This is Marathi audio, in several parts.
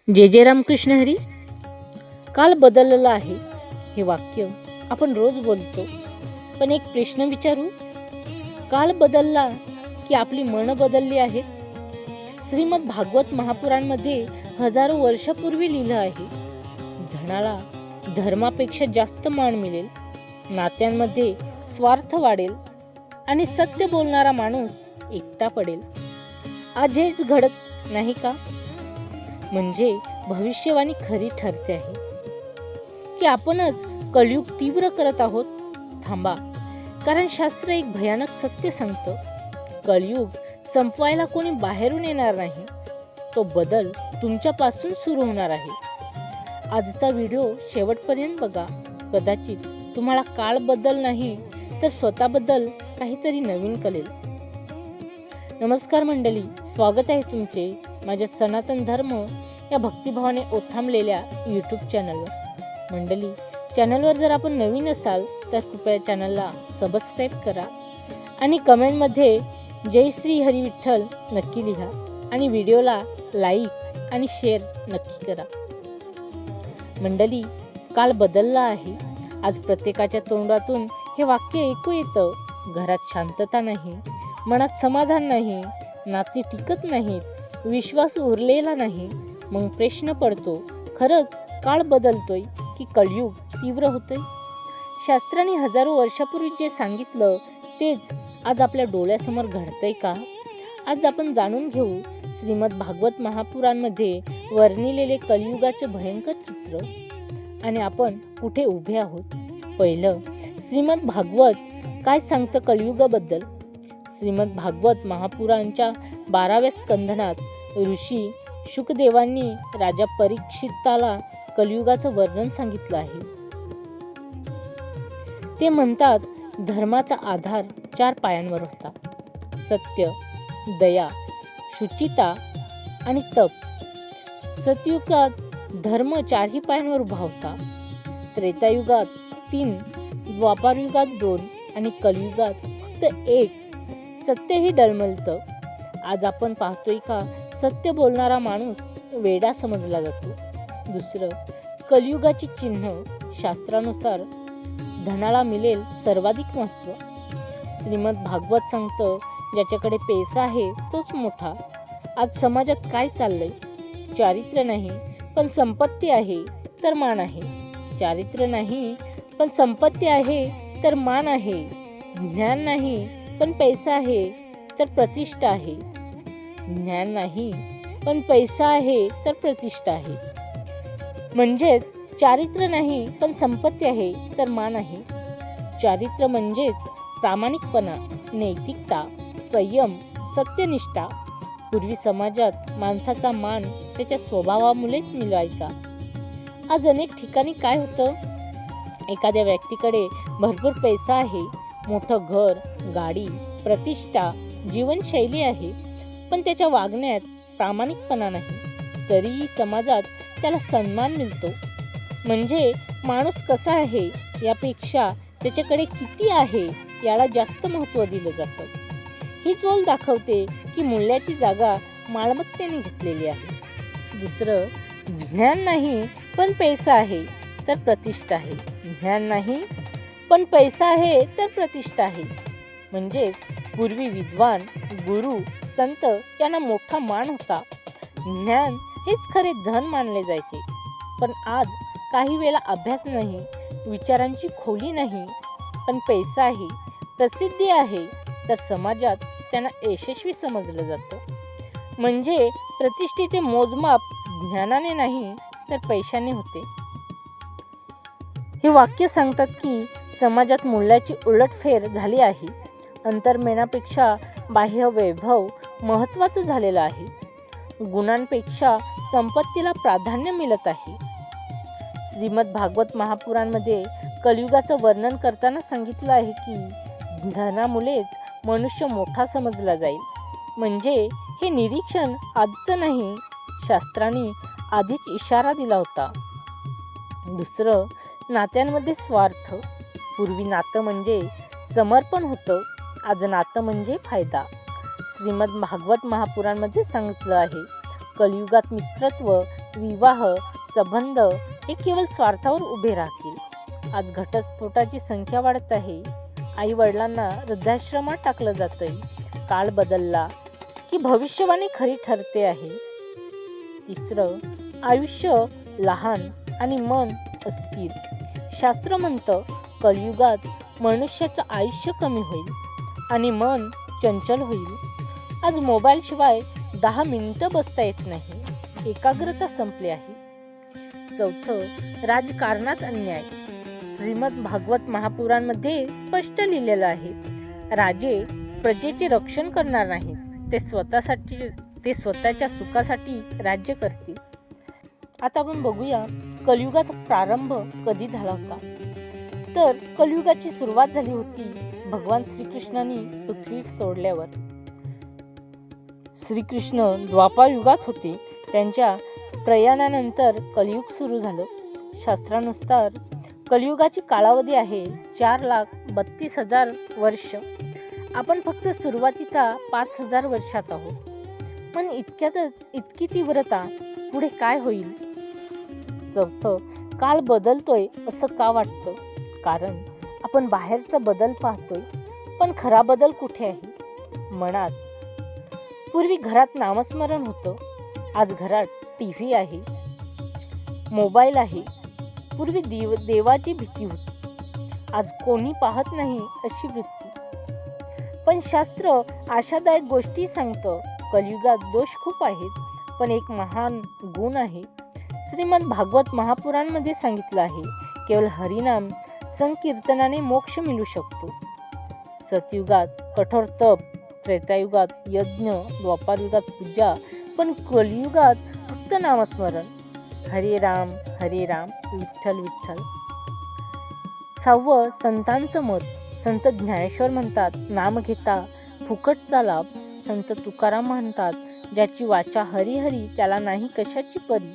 जय जय रामकृष्ण हरी. काल बदललेला आहे हे वाक्य आपण रोज बोलतो, पण एक प्रश्न विचारू, काल बदलला की आपली मन बदलली आहेत? श्रीमद भागवत महापुराणमध्ये हजारो वर्षापूर्वी लिहिलं आहे, धनाला धर्मापेक्षा जास्त मान मिळेल, नात्यांमध्ये स्वार्थ वाढेल आणि सत्य बोलणारा माणूस एकटा पडेल. आज हेच घडत नाही का? म्हणजे भविष्यवाणी खरी ठरते आहे की आपणच कलियुग तीव्र करत आहोत. थांबा, कारण शास्त्र एक भयानक सत्य सांगतं, कलियुग संपवायला कोणी बाहेरून येणार नाही, तो बदल तुमच्यापासून सुरू होणार आहे. आजचा व्हिडिओ शेवटपर्यंत बघा, कदाचित तुम्हाला काळ बदल नाही तर स्वतःबद्दल काहीतरी नवीन कळेल. नमस्कार मंडळी, स्वागत आहे तुमचे माझ्या सनातन धर्म या भक्तिभावाने ओथांबलेल्या यूट्यूब चॅनलवर. मंडळी, चॅनलवर जर आपण नवीन असाल तर कृपया चॅनलला सबस्क्राईब करा आणि कमेंटमध्ये जय श्री हरी विठ्ठल नक्की लिहा आणि व्हिडिओला लाईक आणि शेअर नक्की करा. मंडळी, काल बदलला आहे. आज प्रत्येकाच्या तोंडातून हे वाक्य ऐकू येतं, घरात शांतता नाही, मनात समाधान नाही, नाती टिकत नाहीत, विश्वास उरलेला नाही. मग प्रश्न पडतो, खरंच काळ बदलतोय की कलियुग तीव्र होतोय? शास्त्राने हजारो वर्षापूर्वी जे सांगितलं तेच आज आपल्या डोळ्यासमोर घडतंय का? आज आपण जाणून घेऊ श्रीमद भागवत महापुराणमध्ये वर्णिलेले कलियुगाचे भयंकर चित्र आणि आपण कुठे उभे आहोत. पहिलं, श्रीमद भागवत काय सांगतं कलियुगाबद्दल? श्रीमद भागवत महापुराणच्या 12व्या स्कंधनात ऋषी शुकदेवांनी राजा परीक्षिताला कलियुगाचं वर्णन सांगितलं आहे. ते म्हणतात, धर्माचा आधार 4 पायांवर होता, सत्य, दया, शुचिता आणि तप. सतयुगात धर्म 4ही पायांवर उभा होता, त्रेतायुगात 3, द्वापारयुगात 2 आणि कलियुगात फक्त 1. सत्यही डळमळतं. आज आपण पाहतोय का सत्य बोलणारा माणूस वेडा समजला जातो. दुसरं, कलियुगाची चिन्ह. शास्त्रानुसार धनाला मिळेल सर्वाधिक महत्त्व. श्रीमद भागवत सांगतं, ज्याच्याकडे पैसा आहे तोच मोठा. आज समाजात काय चाललंय? चारित्र्य नाही पण संपत्ती आहे तर मान आहे, चारित्र्य नाही पण संपत्ती आहे तर मान आहे, ज्ञान नाही पण पैसा आहे तर प्रतिष्ठा आहे, ज्ञान नाही पण पैसा आहे तर प्रतिष्ठा आहे. म्हणजेच चारित्र्य नाही पण संपत्ती आहे तर मान आहे. चारित्र्य म्हणजेच प्रामाणिकपणा, नैतिकता, संयम, सत्यनिष्ठा. पूर्वी समाजात माणसाचा मान त्याच्या स्वभावामुळेच मिळायचा. आज अनेक ठिकाणी काय होतं, एखाद्या व्यक्तीकडे भरपूर पैसा आहे, मोठं घर, गाडी, प्रतिष्ठा, जीवनशैली आहे, पण त्याच्या वागण्यात प्रामाणिकपणा नाही, तरीही समाजात त्याला सन्मान मिळतो. म्हणजे माणूस कसा आहे यापेक्षा त्याच्याकडे किती आहे याला जास्त महत्त्व दिलं जातं. ही चोल दाखवते की मूल्याची जागा मालमत्तेने घेतलेली आहे. दुसरं, ज्ञान नाही पण पैसा आहे तर प्रतिष्ठा आहे, ज्ञान नाही पण पैसा आहे तर प्रतिष्ठा आहे. म्हणजेच पूर्वी विद्वान, गुरु, संत यांना मोठा मान होता. ज्ञान हेच खरे धन मानले जायचे. पण आज काही वेळा अभ्यास नाही, विचारांची खोली नाही, पण पैसा आहे, प्रसिद्धी आहे, तर समाजात त्यांना यशस्वी समजलं जातं. म्हणजे प्रतिष्ठेचे मोजमाप ज्ञानाने नाही तर पैशाने होते. हे वाक्य सांगतात की समाजात मूल्याची उलटफेर झाली आहे. अंतर्मनापेक्षा बाह्य वैभव महत्त्वाचं झालेलं आहे. गुणांपेक्षा संपत्तीला प्राधान्य मिळत आहे. श्रीमद भागवत महापुराणमध्ये कलियुगाचं वर्णन करताना सांगितलं आहे की धनामुळेच मनुष्य मोठा समजला जाईल. म्हणजे हे निरीक्षण आजचं नाही, शास्त्रांनी आधीच इशारा दिला होता. दुसरं, नात्यांमध्ये स्वार्थ. पूर्वी नातं म्हणजे समर्पण होतं, आज नातं म्हणजे फायदा. श्रीमद भागवत महापुराणमध्ये सांगितलं आहे, कलियुगात मित्रत्व विवाह, संबंध हे केवळ स्वार्थावर उभे राहतील. आज घटस्फोटाची संख्या वाढत आहे. आई वडिलांना वृद्धाश्रमात टाकलं जातंय. काळ बदलला की भविष्यवाणी खरी ठरते आहे. तिसरं, आयुष्य लहान आणि मन अस्थिर. शास्त्र म्हणतं कलियुगात मनुष्याचं आयुष्य कमी होईल आणि मन चंचल होईल. आज मोबाईल शिवाय 10 मिनिटं बसता येत नाही. एकाग्रता संपली आहे. चौथं, राजकारणात अन्याय. श्रीमद भागवत महापुराणमध्ये स्पष्ट लिहिलेलं आहे, राजे प्रजेचे रक्षण करणार नाहीत. ते स्वतःच्या सुखासाठी राज्य करतील. आता आपण बघूया कलियुगाचा प्रारंभ कधी झाला होता. तर कलियुगाची सुरुवात झाली होती भगवान श्रीकृष्णांनी पृथ्वी सोडल्यावर. श्रीकृष्ण द्वापार युगात होते. त्यांच्या प्रयाणानंतर कलियुग सुरू झालं. शास्त्रानुसार कलियुगाची कालावधी आहे 4,32,000 वर्ष. आपण फक्त सुरुवातीचा 5,000 वर्षात आहोत. पण इतक्यातच इतकी तीव्रता, पुढे काय होईल? चौथं, काळ बदलतोय असं का वाटतं? कारण आपण बाहेरचा बदल पाहतोय, पण खरा बदल कुठे आहे? मनात. पूर्वी घरात नामस्मरण होतं, आज घरात TV आहे, मोबाईल आहे. पूर्वी देवाची भीती होती, आज कोणी पाहत नाही अशी वृत्ती. पण शास्त्र आशादायक गोष्टी सांगतं. कलियुगात दोष खूप आहेत, पण एक महान गुण आहे. श्रीमद भागवत महापुराणमध्ये सांगितलं आहे, केवळ हरिनाम संकीर्तनाने मोक्ष मिळू शकतो. सतयुगात कठोर तप, त्रेतायुगात यज्ञ, द्वापारयुगात पूजा, पण कलियुगात फक्त नामस्मरण. हरे राम विठ्ठल विठ्ठल. 6वं, संतांचं मत. संत ज्ञानेश्वर म्हणतात, नाम घेता फुकटचा लाभ. संत तुकाराम म्हणतात, ज्याची वाचा हरी त्याला नाही कशाची परी.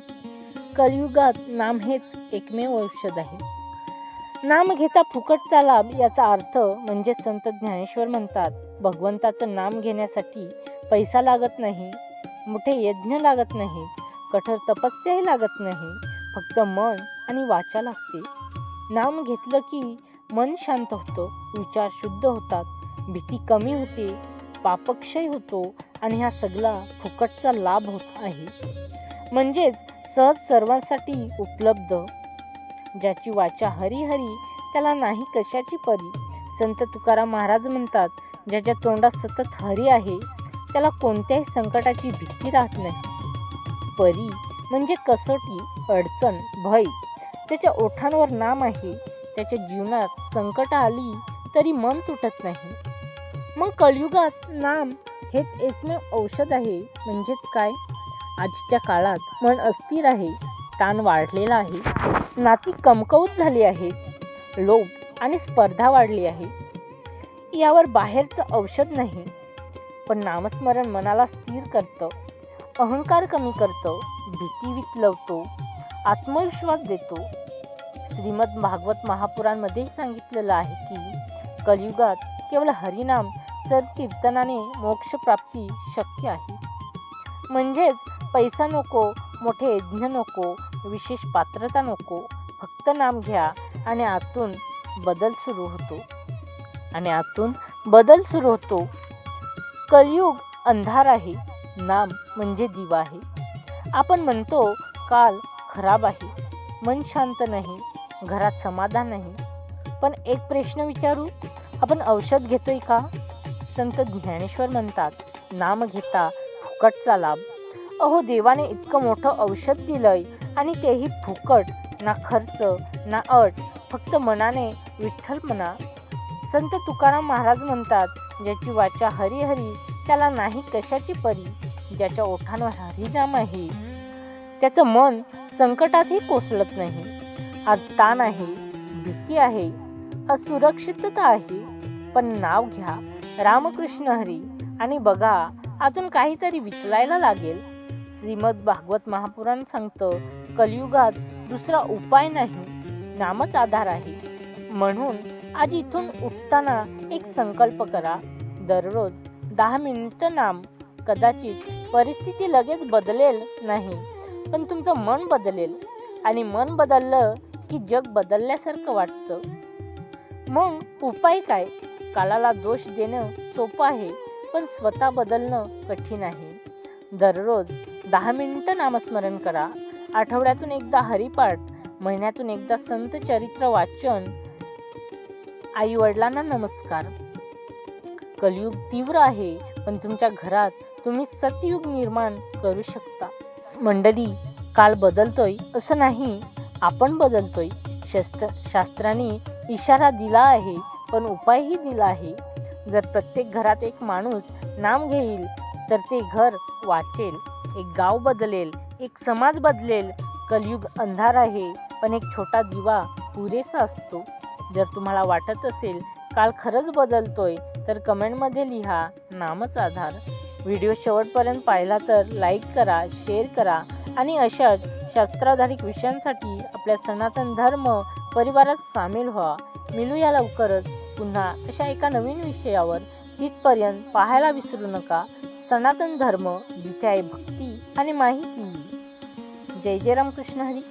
कलियुगात नाम हेच एकमेव औषध आहे. नाम घेता फुकटचा लाभ याचा अर्थ म्हणजे संत ज्ञानेश्वर म्हणतात, भगवंताचं नाम घेण्यासाठी पैसा लागत नाही, मोठे यज्ञ लागत नाही, कठोर तपस्याही लागत नाही, फक्त मन आणि वाचा लागते. नाम घेतलं की मन शांत होतं, विचार शुद्ध होतात, भीती कमी होते, पापक्षय होतो आणि हा सगळा फुकटचा लाभ होत आहे. म्हणजेच सहज सर्वांसाठी उपलब्ध. ज्याची वाचा हरी त्याला नाही कशाची परी. संत तुकाराम महाराज म्हणतात, ज्याच्या तोंडात सतत हरी आहे त्याला कोणत्याही संकटाची भीती राहत नाही. परी म्हणजे कसोटी, अडचण, भय. त्याच्या ओठांवर नाम आहे. त्याच्या जीवनात संकट आली तरी मन तुटत नाही. मग कलियुगात नाम हेच एकमेव औषध आहे. म्हणजेच काय? आजच्या काळात मन अस्थिर आहे, ताण वाढलेला आहे, नाती कमकुवत झाली आहेत, लोभ आणि स्पर्धा वाढली आहे. यावर बाहेरचं औषध नाही, पण नामस्मरण मनाला स्थिर करतं, अहंकार कमी करतं, भीती विचलवतो, आत्मविश्वास देतो. श्रीमद भागवत महापुराणमध्ये सांगितलेलं आहे की कलियुगात केवळ हरिनाम कीर्तनाने मोक्षप्राप्ती शक्य आहे. म्हणजेच पैसा नको, मोठे यज्ञ नको, विशेष पात्रता नको, फक्त नाम घ्या आणि आतून बदल सुरू होतो. कलियुग अंधार आहे, नाम म्हणजे दिवा आहे. आपण म्हणतो काल खराब आहे, मन शांत नाही, घरात समाधान नाही. पण एक प्रश्न विचारू, आपण औषध घेतोय का? संत ज्ञानेश्वर म्हणतात, नाम घेता फुकटचा लाभ. अहो, देवाने इतकं मोठं औषध दिलंय आणि तेही फुकट. ना खर्च ना अट, फक्त मनाने विठ्ठल म्हणा. संत तुकाराम महाराज म्हणतात, ज्याची वाचा हरी त्याला नाही कशाची परी. ज्याच्या ओठांवर हरिनाम आहे त्याचं मन संकटातही कोसळत नाही. आज ताण आहे, भीती आहे, असुरक्षितता आहे, पण नाव घ्या रामकृष्ण हरी आणि बघा आतून काहीतरी विचलायला लागेल. श्रीमद भागवत महापुराण सांगतं, कलियुगात दुसरा उपाय नाही, नामच आधार आहे. म्हणून आज इथून उठताना एक संकल्प करा, दररोज 10 मिनिटं नाम. कदाचित परिस्थिती लगेच बदलेल नाही, पण तुमचं मन बदलेल आणि मन बदललं की जग बदलल्यासारखं वाटतं. मग उपाय काय? काळाला दोष देणं सोपं आहे, पण स्वतः बदलणं कठीण आहे. दररोज 10 मिनिटं नामस्मरण करा. आठवड्यातून एकदा हरिपाठ, महिन्यातून एकदा संत चरित्र वाचन, आई वडिलांना नमस्कार. कलियुग तीव्र आहे, पण तुमच्या घरात तुम्ही सतयुग निर्माण करू शकता. मंडळी, काळ बदलतोय असं नाही, आपण बदलतोय. शास्त्राने इशारा दिला आहे, पण उपायही दिला आहे. जर प्रत्येक घरात एक माणूस नाम घेईल तर ते घर वाचेल, एक गाव बदलेल, एक समाज बदलेल. कलियुग अंधार आहे, पण एक छोटा दिवा पुरेसा असतो. जर तुम्हाला वाटत असेल काळ खरंच बदलतोय तर कमेंटमध्ये लिहा नामच आधार. व्हिडिओ शेवटपर्यंत पाहिला तर लाईक करा, शेअर करा आणि अशाच शास्त्राधारित विषयांसाठी आपल्या सनातन धर्म परिवारात सामील व्हा. मिळूया लवकरच पुन्हा अशा एका नवीन विषयावर. तिथपर्यंत पाहायला विसरू नका सनातन धर्म, जिथे आहे भक्ती आणि माहिती. जय जय रामकृष्ण हरी.